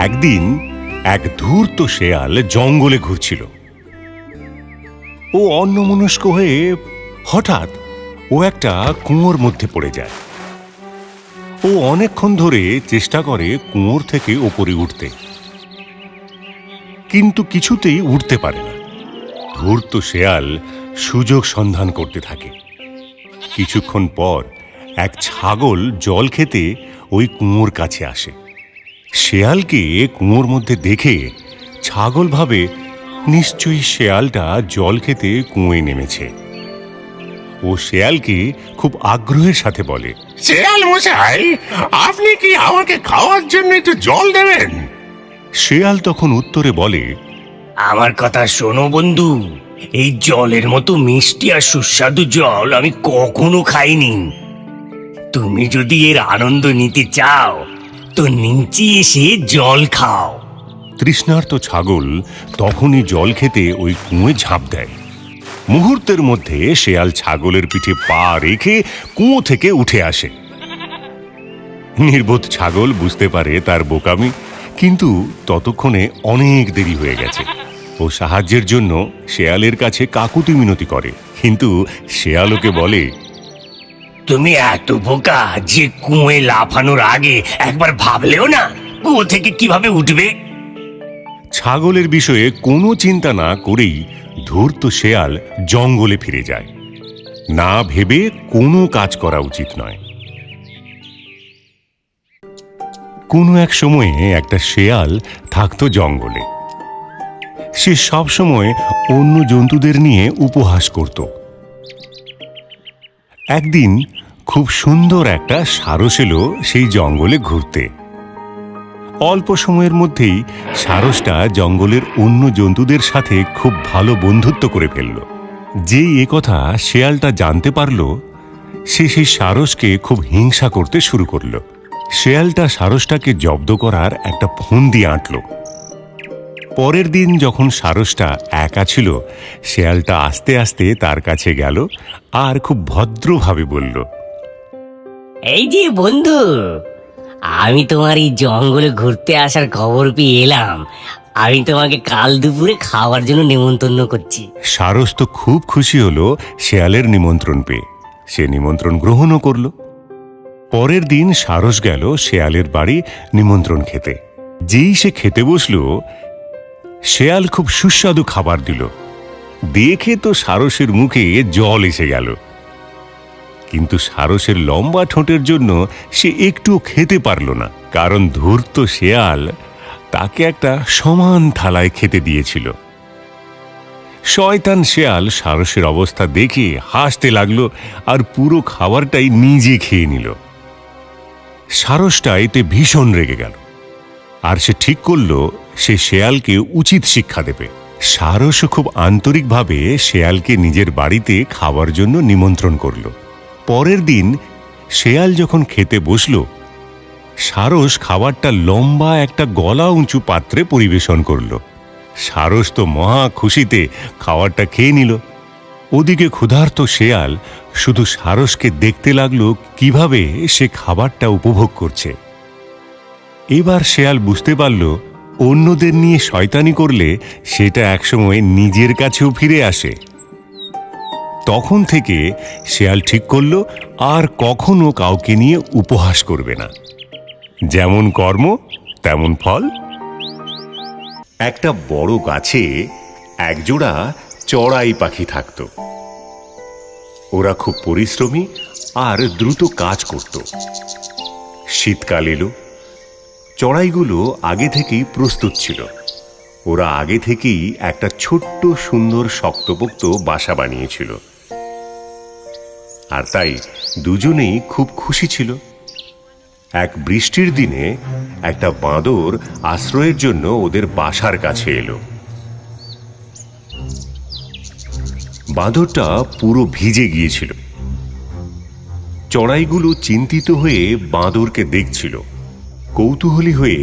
একদিন এক ধূর্ত শেয়াল জঙ্গলে ঘুরছিল। ও অন্যমনস্ক হয়ে হঠাৎ একটা কুয়োর মধ্যে পড়ে যায়। ও অনেকক্ষণ ধরে চেষ্টা করে কুয়োর থেকে ওপরে উঠতে, কিন্তু কিছুতেই উঠতে পারে না। ধূর্ত শেয়াল সুযোগ সন্ধান করতে থাকে। কিছুক্ষণ পর এক ছাগল জল খেতে ওই কুয়োর কাছে আসে। শেয়ালকে কুয়োর মধ্যে দেখে ছাগল ভাবে নিশ্চয়ই শেয়ালটা জল খেতে কুয়োয় নেমেছে। ও শেয়ালকে খুব আগ্রহের সাথে বলে, শেয়াল মশাই, আপনি কি আমাকে খাওয়ার জন্য একটু জল দেবেন? শেয়াল তখন উত্তরে বলে, আমার কথা শোনো বন্ধু, এই জলের মতো মিষ্টি আর সুস্বাদু জল আমি কখনো খাইনি। তুমি যদি এর আনন্দ নিতে চাও তো নিচে এসে জল খাও। তৃষ্ণার্ত ছাগল তখনই জল খেতে ওই কুয়োয় ঝাঁপ দেয়। মুহূর্তের মধ্যে শেয়াল ছাগলের পিঠে পা রেখে কুয়ো থেকে উঠে আসে। নির্বোধ ছাগল বুঝতে পারে তার বোকামি, কিন্তু ততক্ষণে অনেক দেরি হয়ে গেছে। ও সাহায্যের জন্য শেয়ালের কাছে কাকুতি মিনতি করে, কিন্তু শেয়াল ওকে বলে, তুমি এত বোকা যে কুয়োয় লাফানোর আগে একবার ভাবলেও না কুয়ো থেকে কিভাবে উঠবে। ছাগলের বিষয়ে কোনো চিন্তা না করেই ধূর্ত শেয়াল জঙ্গলে ফিরে যায়। না ভেবে কোনো কাজ করা উচিত নয়। কোনো এক সময়ে একটা শেয়াল থাকতো জঙ্গলে। সে সব সময় অন্য জন্তুদের নিয়ে উপহাস করত। একদিন খুব সুন্দর একটা সারস এলো সেই জঙ্গলে ঘুরতে। অল্প সময়ের মধ্যেই সারসটা জঙ্গলের অন্য জন্তুদের সাথে খুব ভালো বন্ধুত্ব করে ফেলল। যেই একথা শেয়ালটা জানতে পারল, সে সেই সারসকে খুব হিংসা করতে শুরু করল। শেয়ালটা সারসটাকে জব্দ করার একটা ফন্দি আঁটল। পরের দিন যখন সারসটা একা ছিল, শেয়ালটা আস্তে আস্তে তার কাছে গেল আর খুব ভদ্রভাবে বলল, এই যে বন্ধু, আমি তোমার এই জঙ্গলে ঘুরতে আসার খবর পেয়ে এলাম। আমি তোমাকে কাল দুপুরে খাওয়ার জন্য নিমন্ত্রণ করছি। সারস তো খুব খুশি হলো শেয়ালের নিমন্ত্রণ পেয়ে। সে নিমন্ত্রণ গ্রহণও করল। পরের দিন সারস গেল শেয়ালের বাড়ি নিমন্ত্রণ খেতে। যেই সে খেতে বসল, শেয়াল খুব সুস্বাদু খাবার দিল। দেখে তো সারসের মুখে জল এসে গেল, কিন্তু সারসের লম্বা ঠোঁটের জন্য সে একটুও খেতে পারল না, কারণ ধূর্ত শেয়াল তাকে একটা সমান থালায় খেতে দিয়েছিল। শয়তান শেয়াল সারসের অবস্থা দেখে হাসতে লাগলো আর পুরো খাবারটাই নিজে খেয়ে নিল। সারসটা এতে ভীষণ রেগে গেল, আর সে ঠিক করল সে শেয়ালকে উচিত শিক্ষা দেবে। সারসও খুব আন্তরিকভাবে শেয়ালকে নিজের বাড়িতে খাওয়ার জন্য নিমন্ত্রণ করল। পরের দিন শেয়াল যখন খেতে বসল, সারস খাবারটা লম্বা একটা গলা উঁচু পাত্রে পরিবেশন করল। সারস তো মহা খুশিতে খাবারটা খেয়ে নিল। ওদিকে ক্ষুধার্ত শেয়াল শুধু সারসকে দেখতে লাগলো কিভাবে সে খাবারটা উপভোগ করছে। এবার শেয়াল বুঝতে পারল অন্যদের নিয়ে শয়তানি করলে সেটা একসময় নিজের কাছেও ফিরে আসে। তখন থেকে শেয়াল ঠিক করল আর কখনো কাউকে নিয়ে উপহাস করবে না। যেমন কর্ম তেমন ফল। একটা বড় গাছে একজোড়া চড়াই পাখি থাকত। ওরা খুব পরিশ্রমী আর দ্রুত কাজ করত। শীতকাল এলো, চড়াইগুলো আগে থেকেই প্রস্তুত ছিল। ওরা আগে থেকেই একটা ছোট্ট সুন্দর শক্তপোক্ত বাসা বানিয়েছিল, আর তাই দুজনেই খুব খুশি ছিল। এক বৃষ্টির দিনে একটা বাঁদর আশ্রয়ের জন্য ওদের বাসার কাছে এলো। বাঁদরটা পুরো ভিজে গিয়েছিল। চড়াইগুলো চিন্তিত হয়ে বাঁদরকে দেখছিল। কৌতূহলী হয়ে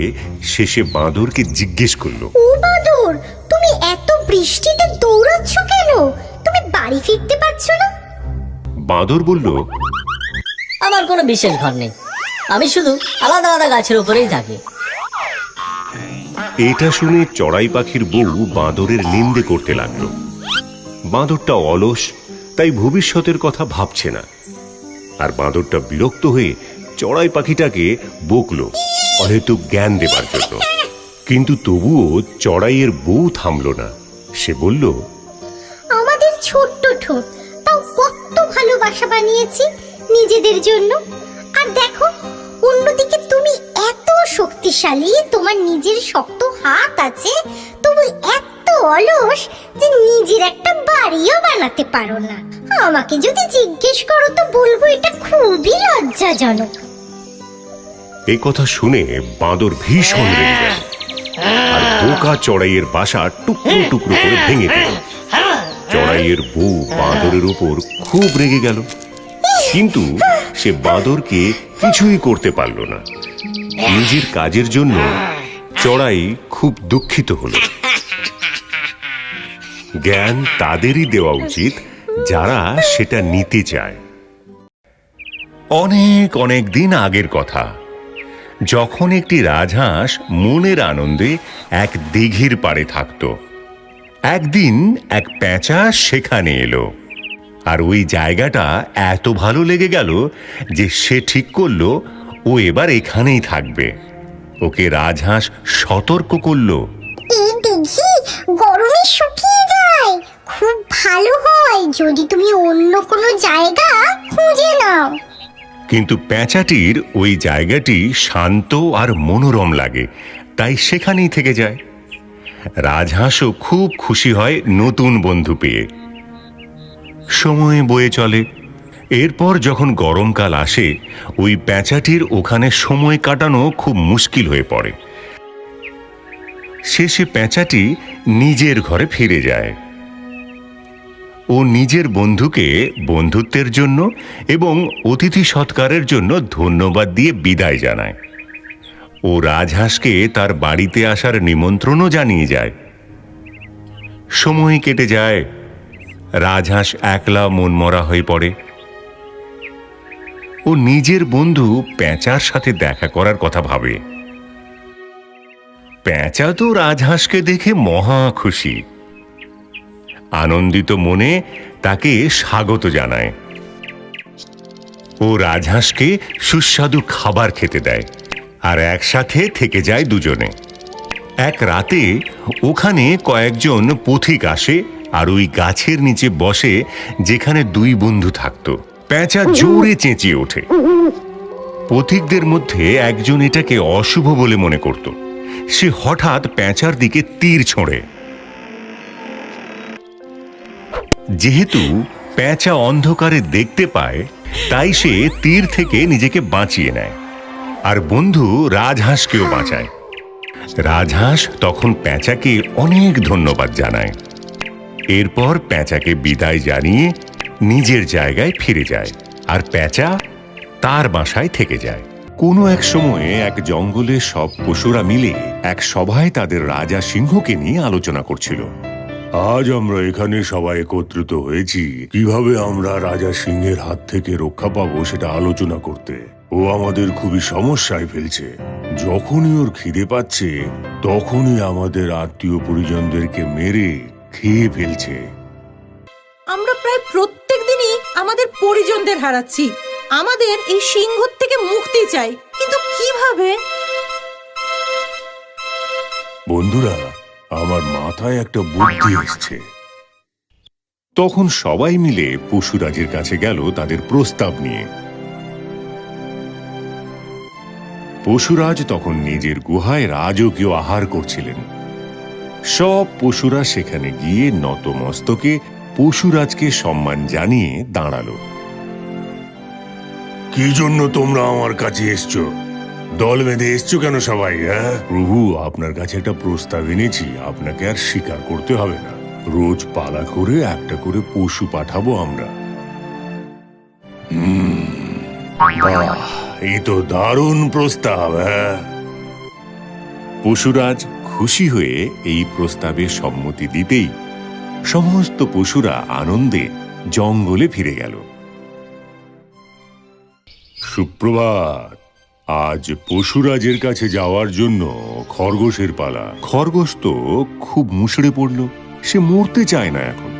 শেষে বাঁদরকে জিজ্ঞেস করলো, ও বাঁদর, তুমি এত বৃষ্টিতে দৌড়াচ্ছ কেন? তুমি বাড়ি ফিরতে পারছো না? বাঁদর বলল, আমার কোনো বিশেষ ঘর নেই, আমি শুধু আলাদা আলাদা গাছের উপরেই থাকি। এটা শুনে চড়াই পাখির বউ বাঁদরের নিন্দে করতে লাগলো। বাঁদরটা অলস, তাই ভবিষ্যতের কথা ভাবছে না। আর বাঁদরটা বিরক্ত হয়ে চড়াই পাখিটাকে বকলো অহেতুক জ্ঞান দেবার জন্য। কিন্তু তবুও চড়াইয়ের বউ থামল না। সে বলল, আমাদের ছোট্ট ঠোঁট, তাও কত ভালোবাসা বানিয়েছি নিজেদের জন্য। আর দেখো, অন্যদিকে তুমি এত শক্তিশালী, তোমার নিজের শক্ত হাত আছে, তুমি এত অলস যে নিজের একটা বাড়িও বানাতে পারো না। আমাকে যদি জিজ্ঞেস করো তো বলবো এটা খুবই লজ্জাজনক। এই কথা শুনে বাঁদর ভীষণ রেগে গেল আর বোকা চড়াইয়ের বাসা টুকরো টুকরো করে ভেঙে দিল। চড়াইয়ের বউ বাঁদরের উপর খুব রেগে গেল, কিন্তু সে বাঁদরকে কিছুই করতে পারল না। নিজের কাজের জন্য চড়াই খুব দুঃখিত হল। জ্ঞান তাদেরই দেওয়া উচিত যারা সেটা নিতে চায়। অনেক অনেক দিন আগের কথা, যখন একটি রাজহাঁস মনের আনন্দে এক দিঘির পাড়ে থাকত। একদিন এক পেঁচা সেখানে এলো, আর ওই জায়গাটা এত ভালো লেগে গেল যে সে ঠিক করলো ও এবার এখানেই থাকবে। ওকে রাজহাঁস সতর্ক করলো, এই দিঘি গরমে শুকিয়ে যায়, খুব ভালো হয় যদি তুমি অন্য কোনো জায়গা খুঁজে নাও। কিন্তু পেঁচাটির ওই জায়গাটি শান্ত আর মনোরম লাগে, তাই সেখানেই থেকে যায়। রাজহাঁসও খুব খুশি হয় নতুন বন্ধু পেয়ে। সময় বয়ে চলে। এরপর যখন গরমকাল আসে, ওই পেঁচাটির ওখানে সময় কাটানো খুব মুশকিল হয়ে পড়ে। শেষে পেঁচাটি নিজের ঘরে ফিরে যায়। ও নিজের বন্ধুকে বন্ধুত্বের জন্য এবং অতিথি সৎকারের জন্য ধন্যবাদ দিয়ে বিদায় জানায়। ও রাজহাঁসকে তার বাড়িতে আসার নিমন্ত্রণও জানিয়ে যায়। সময় কেটে যায়। রাজহাঁস একলা মনমরা হয়ে পড়ে। ও নিজের বন্ধু পেঁচার সাথে দেখা করার কথা ভাবে। পেঁচা তো রাজহাঁসকে দেখে মহা খুশি। আনন্দিত মনে তাকে স্বাগত জানায়। ও রাজহাঁসকে সুস্বাদু খাবার খেতে দেয়, আর একসাথে থেকে যায় দুজনে। এক রাতে ওখানে কয়েকজন পথিক আসে আর ওই গাছের নিচে বসে যেখানে দুই বন্ধু থাকত। পেঁচা জোরে চেঁচিয়ে ওঠে। পথিকদের মধ্যে একজন এটাকে অশুভ বলে মনে করত। সে হঠাৎ পেঁচার দিকে তীর ছোঁড়ে। যেহেতু পেঁচা অন্ধকারে দেখতে পায়, তাই সে তীর থেকে নিজেকে বাঁচিয়ে নেয় আর বন্ধু রাজহাঁসকেও বাঁচায়। রাজহাঁস তখন পেঁচাকে অনেক ধন্যবাদ জানায়। এরপর পেঁচাকে বিদায় জানিয়ে নিজের জায়গায় ফিরে যায়, আর পেঁচা তার বাসায় থেকে যায়। কোনো এক সময়ে এক জঙ্গলে সব পশুরা মিলে এক সভায় তাদের রাজা সিংহকে নিয়ে আলোচনা করছিল। আজ আমরা এখানে সবাই একত্রিত হয়েছি কিভাবে আমরা রাজা সিংহের হাত থেকে রক্ষা পাবো সেটা আলোচনা করতে। ও আমাদের খুবই সমস্যায় ফেলছে। যখনই ওর খিদে পাচ্ছে তখনই আমাদের আত্মীয় পরিজনদেরকে মেরে খেয়ে ফেলছে। আমরা প্রায় প্রত্যেক দিনই আমাদের পরিজনদের হারাচ্ছি। আমাদের এই সিংহ থেকে মুক্তি চাই, কিন্তু কিভাবে? বন্ধুরা, আমার মাথায় একটা বুদ্ধি এসছে। তখন সবাই মিলে পশুরাজের কাছে গেল তাদের প্রস্তাব নিয়ে। পশুরাজ তখন নিজের গুহায় রাজকীয় আহার করছিলেন। সব পশুরা সেখানে গিয়ে নতমস্তকে পশুরাজকে সম্মান জানিয়ে দাঁড়ালো। কি জন্য তোমরা আমার কাছে এসছো? দল বেঁধে এসছো কেন সবাই? হ্যাঁ প্রভু, আপনার কাছে একটা প্রস্তাব এনেছি। আপনাকে আর স্বীকার করতে হবে না। রোজ পালা করে একটা করে পশু পাঠাবো আমরা। বাহ, এই তো দারুণ প্রস্তাব। হ্যাঁ, পশুরাজ খুশি হয়ে এই প্রস্তাবে সম্মতি দিতেই সমস্ত পশুরা আনন্দে জঙ্গলে ফিরে গেল। সুপ্রভাত। আজ পশুরাজের কাছে যাওয়ার জন্য খরগোশের পালা। খরগোশ তো খুব মুষড়ে পড়ল, সে মরতে চায় না এখন।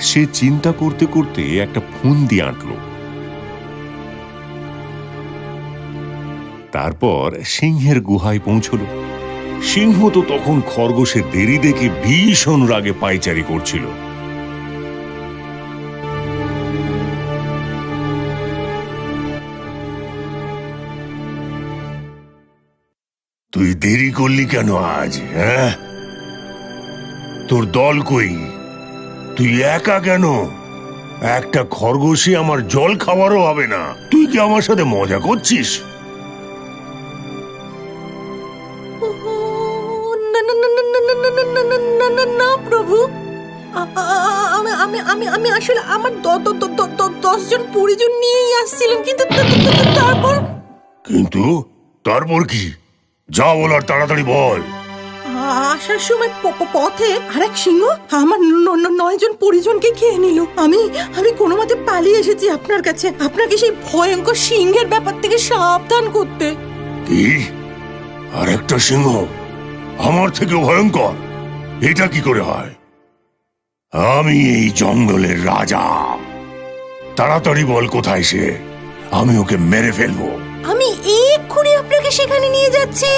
সে চিন্তা করতে করতে একটা ফন্দি আঁটল। তারপর সিংহের গুহায় পৌঁছল। সিংহ তো তখন খরগোশের দেরি দেখে ভীষণ রাগে পায়চারি করছিল। তুই দেরি করলি কেন আজ? হ্যাঁ, তোর দল কই? তুই একা কেন? একটা খরগোশই আমার জল খাওয়ারও হবে না। তুই কি আমার সাথে মজা করছিস? না না না না না না না না না না না না প্রভু, আমি আসলে আমার 10 জন পরিজন নিয়েই আসছিলাম, কিন্তু তারপর কি? যা বলার তাড়াতাড়ি বল। আসার সময় পথে আরেক সিংহ আমার 9 জন পরিজনকে খেয়ে নিল। আমি কোনো মতে পালিয়ে এসেছি আপনার কাছে, আপনাকে সেই ভয়ঙ্কর সিংহের ব্যাপার থেকে সাবধান করতে। কি? আরেকটা সিংহ আমার থেকে ভয়ঙ্কর? এটা কি করে হয়? আমি এই জঙ্গলের রাজা। তাড়াতাড়ি বল কোথায় সে, আমি ওকে মেরে ফেলবো। আমি এক্ষুনি আপনাকে সেখানে নিয়ে যাচ্ছি।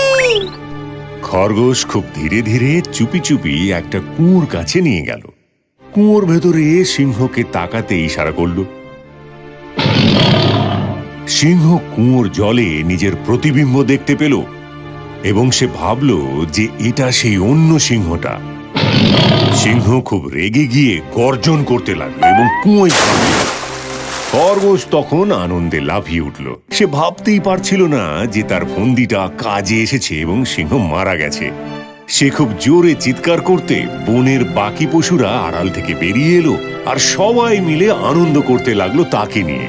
খরগোশ খুব ধীরে ধীরে চুপি চুপি একটা কুয়োর কাছে নিয়ে গেল। কুয়োর ভেতরে সিংহকে তাকাতে ইশারা করল। সিংহ কুয়োর জলে নিজের প্রতিবিম্ব দেখতে পেল এবং সে ভাবল যে এটা সেই অন্য সিংহটা। সিংহ খুব রেগে গিয়ে গর্জন করতে লাগলো এবং কুয়োয় পড়ল। খরগোশ তখন আনন্দে লাফিয়ে উঠল। সে ভাবতেই পারছিল না যে তার ফন্দিটা কাজে এসেছে এবং সিংহ মারা গেছে। সে খুব জোরে চিৎকার করতে বনের বাকি পশুরা আড়াল থেকে বেরিয়ে এলো আর সবাই মিলে আনন্দ করতে লাগলো তাকে নিয়ে।